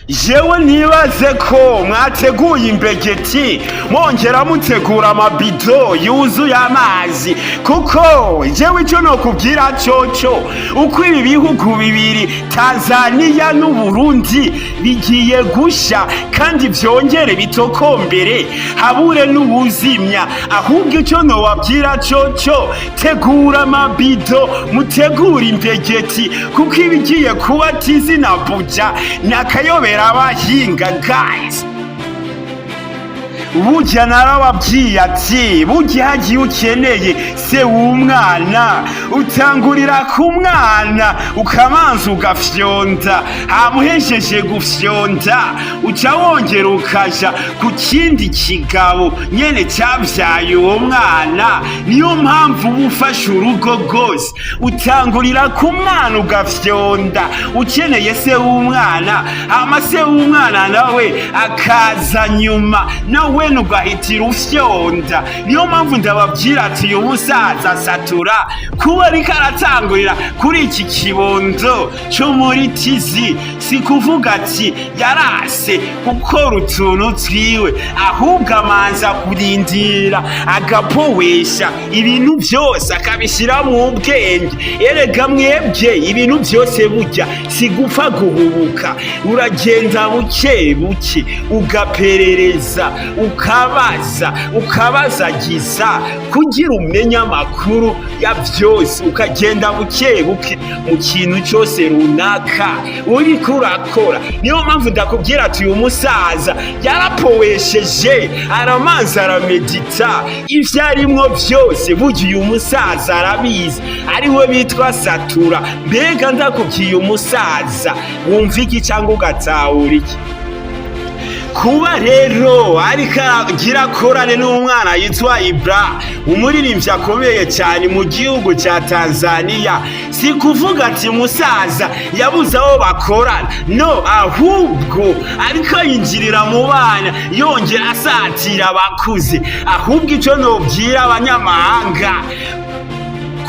jewe ntibaze ko mwateguye imbegeti mwongera mutegura amabido yuzuye amazi, kuko jewe icyo nokubwira coco uko ibi bihugu bibiri Tanzania n'Uburundi bigiye gusha kandi vyongere bitokombere habure n'ubuzimya. Ahubwo icyo nobabwira coco tegura amabido, mutegura imbegeti, kuko ibigiye kuba tizi na buja nakayobera abahinga guys. Burya narababwiye ati burya hagiye ukeneye se w'umwana utangurira ku mwana ukamanza ugafyonda, hamuhesheje gufyonda uca wongera ukaja ku kindi kigabo nyene cyavyaye uwo mwana. Niyo mpamvu uba ufashe urugo rwose utangurira ku mwana ugafyonda ukeneye se w'umwana, hama se w'umwana nawe akaza nyuma nawe ugahitira ufyonda. Niyo mpamvu ndababwira ati uyu musaza Satura kuba ariko aratangurira kuri iki kibondo cyo muri tizi, si kuvuga ati yarase gukora utuntu twiwe, ahubwo amanza kurindira agapowesha ibintu byose akabishyira mu bwenge. Erega mwebwe ibintu byose burya si gupfa guhubuka, uragenda buke buke ugaperereza ukabazagiza kugira umenye amakuru ya byose, ukagenda buke buke mu kintu cyose runaka uriko urakora. Niyo mpamvu ndakubwira ati uyu musaza yarapowesheje aramanza aramedita ivyo arimwo byose. Burya uyu musaza arabizi, ariwe bitwa Satura. Mbega ndakubwiye umusaza wumva iki cyangwa ugatahura iki? Kuba rero ariko agira korane n'umwana yitwa Ibra, umuririmbyi akomeye cyane mu gihugu cya Tanzania, si kuvuga ati musaza yabuze aho bakorana, no, ahubwo ariko yinjirira mu bana yongera asatira abakuze. Ahubwo icyo nobwira abanyamahanga,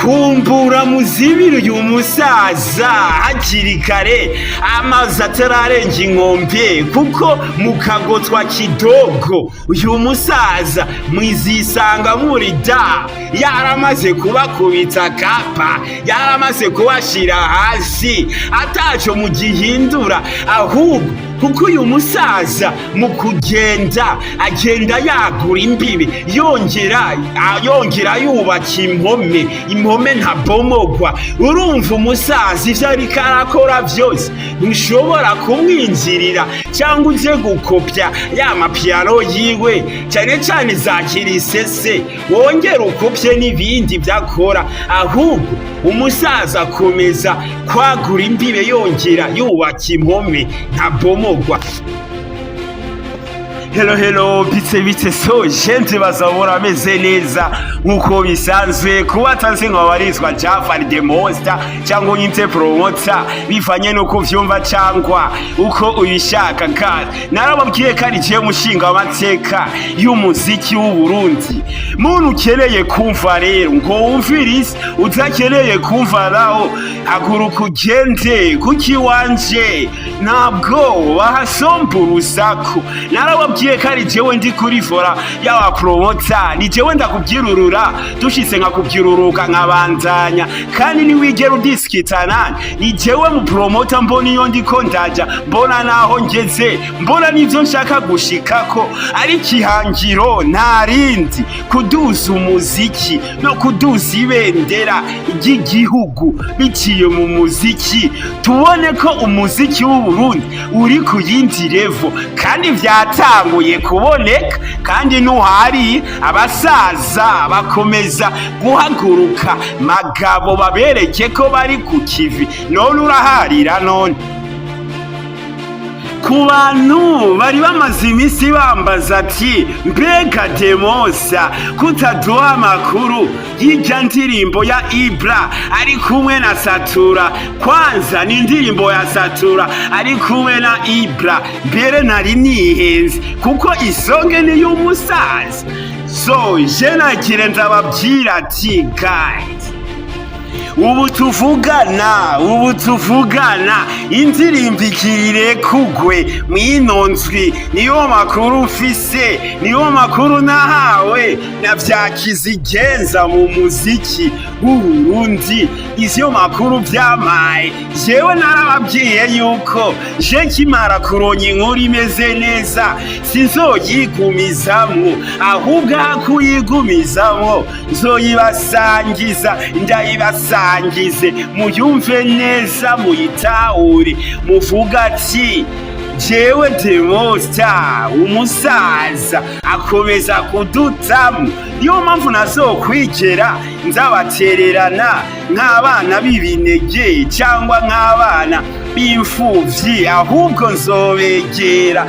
kumbura muzibiri uyu musaza hakiri kare amazi atararenga inkombe, kuko mukagotwa kidogo uyu musaza mwizisanga muri da yaramaze kubakubita kapa, yaramaze kubashira hasi ataco mugihindura. Ahubwo kuko uyu musaza mu kugenda agenda yagura imbibi, yongera yubaka impome ntabomogwa. Urumva umusaza ivyo ariko arakora vyose ntushobora kumwinjirira cyangwa uze gukopya ya mapiano yiwe, cyane cyane za kirisese wongera ukopye n'ibindi vyakora. Ahubwo umusaza akomeza kwagura imbibe yongera yubaka impome ntabomogwa. Hello bite so gente bazabura ameze neza nkuko bisanzwe. Kuba tanzi ngo barizwa Jafar the Monster cyangwa unyite promoter bifanye nuko vyumva cyangwa uko uyishaka. Kandi narababwiye ko ari je mushinga w'amateka y'umuziki w'u Burundi. Muntu ukeneye kumva rero ngo wumvirize, utakeneye kumva naho haguruka ugende kuki wanje ntabwo bahasomba urusaku. Narababwiye kari jewe ndi kuri fora y'aba promoter, ni jewe ndakubyirurura dushitse nkakubyiruruka nkabandanya, kandi ni wigera udiskitana. Ni jewe mu promoter mbona iyo ndiko ndaja, mbona naho ngeze, mbona nivyo nshaka gushikako, ari kihangiro nta rindi kuduza umuziki no kuduza ibendera ry'igihugu biciye mu muziki. Tubone ko umuziki w'u Burundi uri ku yindi level kandi vyatanguye kuboneka, kandi nuhari abasaza bakomeza guhaguruka magabo babereke ko bari ku kivi. None uraharira none ku bantu bari bamaze iminsi bambaza ati mbega Demosa kutaduha amakuru y'ijya ndirimbo ya Ibra ari kumwe na Satura. Kwanza ni indirimbo ya Satura ari kumwe na Ibra, mbere nari nihenze kuko isonge ni y'umusaza. So je nakire ndababwira ati guys, ubu tuvugana indirimbo ikirire kugwe mwinonzwi niyo makuru ufise, niyo makuru nahawe na vya kizigenza mu muziki w'Uburundi. Ivyo makuru vyamaye jewe narababwiye yuko je nkimara kuronka inkuru imeze neza sinzoyigumizamwo, ahubwo kuyigumizamwo nzoyibasangiza, ndayibasangize muyumve neza, muyitahure, muvuga ati jewe Demosta umusaza akomeza kudutamwo. Niyo mpamvu nazokwigera nzabatererana nk'abana b'ibinege cyangwa nk'abana b'imfuvyi, ahubwo nzobegera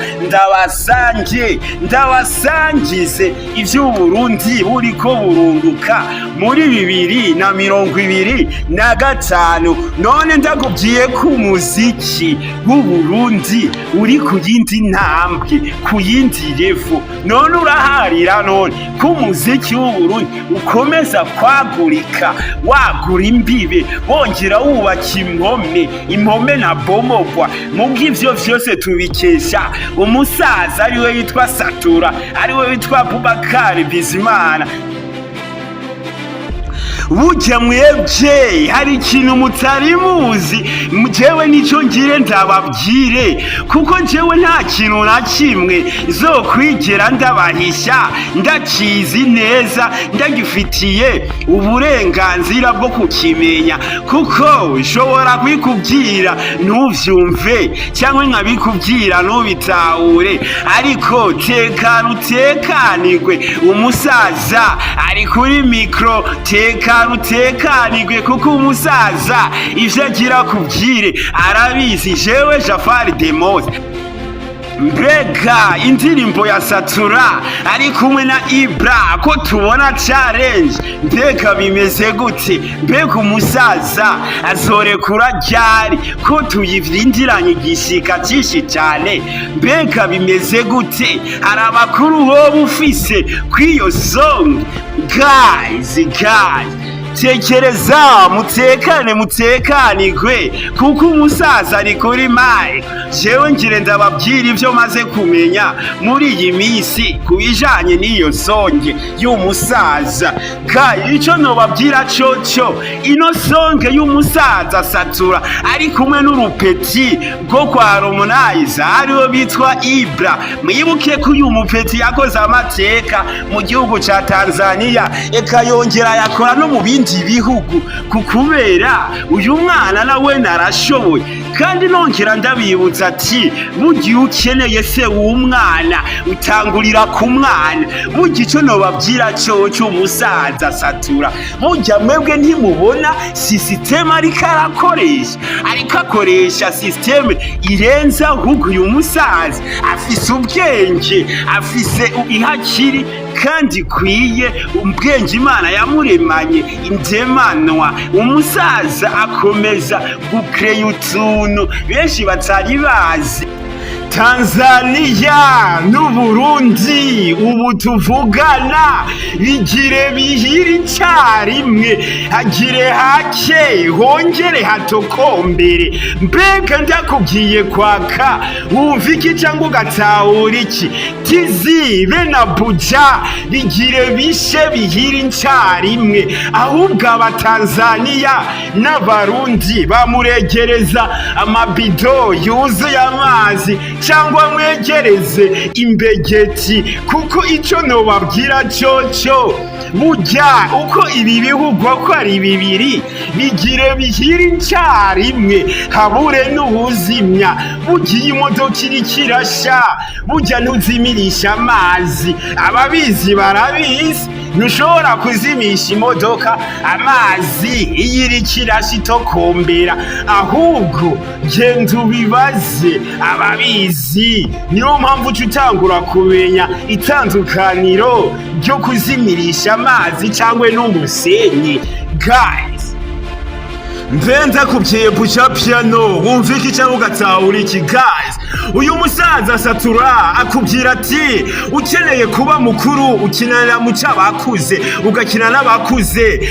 ndabasangize ivy'Uburundi buriko burunguka muri 2025. None ndakubwiye ko umuziki w'Uburundi uri ku yindi ntambwe, ku yindi revo. None uraharira none ko umuziki w'Uburundi ukomeza kwagurika, wagura imbibe, bongera wubaka impome na bomogwa. Mubwo ivyo vyose tubikesha umusaza ariwe witwa Satura, ariwe witwa Bubakari Bizimana. Burya mwebwe hari ikintu mutari muzi, jewe nico ngire ndababwire, kuko jewe nta kintu na kimwe zokwigera ndabahisha, ndacizi neza, ndagifitiye uburenganzira bwo kukimenya, kuko nshobora kubikubwira ntuvyumve cyangwa nkabikubwira ntubitahure, ariko tekanirwe, umusaza ari kuri mikro, tekanirwe, kuko umusaza ivyo agira kubwire arabizi. Jewe Jafari Demosta, mbega indirimbo ya Satura ari kumwe na Ibra ko tubona challenge, mbega bimeze gute? Mbega umusaza azorekura ryari ko tuyivrindiranye igishika cyinshi cyane? Mbega bimeze gute? Hari amakuru wowe ufise kw'iyo song? Guys, tekereza, mutekanirwe, kuko umusaza ari kuri mic. Jewe ngire ndababwira ivyo maze kumenya muri iyi minsi kubijanye n'iyo songe y'umusaza. Ico nobabwira coco, ino songe y'umusaza Satura ari kumwe n'urupeti rwo kwa Harmonize ariwe bitwa Ibra. Mwibuke ko uyu mupeti yakoze amateka mu gihugu ca Tanzania, eka yongera yakora no mu bindi bihugu, kukubera uyu mwana nawe narashoboye. Kandi nongera ndabibutsa ati bugiye ukeneye se w'umwana utangurira ku mwana. Burya ico nobabwira coco umusaza Satura, burya mwebwe ntimubona systeme ariko akoresha systeme irenza ahubwo uyu musaza afise ubwenge, afise ihakiri kandi kwiye, ubwenge Imana yamuremanye indemanwa. Umusaza akomeza gucreya utuntu benshi batari bazi. Tanzania n'Uburundi ubu tuvugana bigire bihiri icyarimwe, hagire hake hongere hatokombere. Mbega ndakubwiye kwaka wumva iki cyangwa ugatahura iki? Tizi bena buja bigire bishe bihiri icyarimwe, ahubwo abatanzania n'abarundi bamuregereza amabido yuzuye amazi cyangwa mwegereze imbegeti, kuko ico nobabwira coco burya uko ibi bihugu ko ari bibiri bigire bihiri icyarimwe, habure n'ubuzimya. Burya imodoka iriko irasha, burya ntuzimirisha amazi, ababizi barabizi. Ntushobora kuzimisha imodoka amazi iyo iriko irasha itokombera, ahubwo genda ubibaze ababizi. Niyo mpamvu uca utangura kumenya itandukaniro ryo kuzimirisha amazi cyangwa n'umusenyi. Guys, mvenza kubye pucha piano wumva iki cyangwa ugatahura iki? Guys, uyu musaza Satura akubwira ati ukeneye kuba mukuru ukinana mu cabakuze ugakina n'abakuze.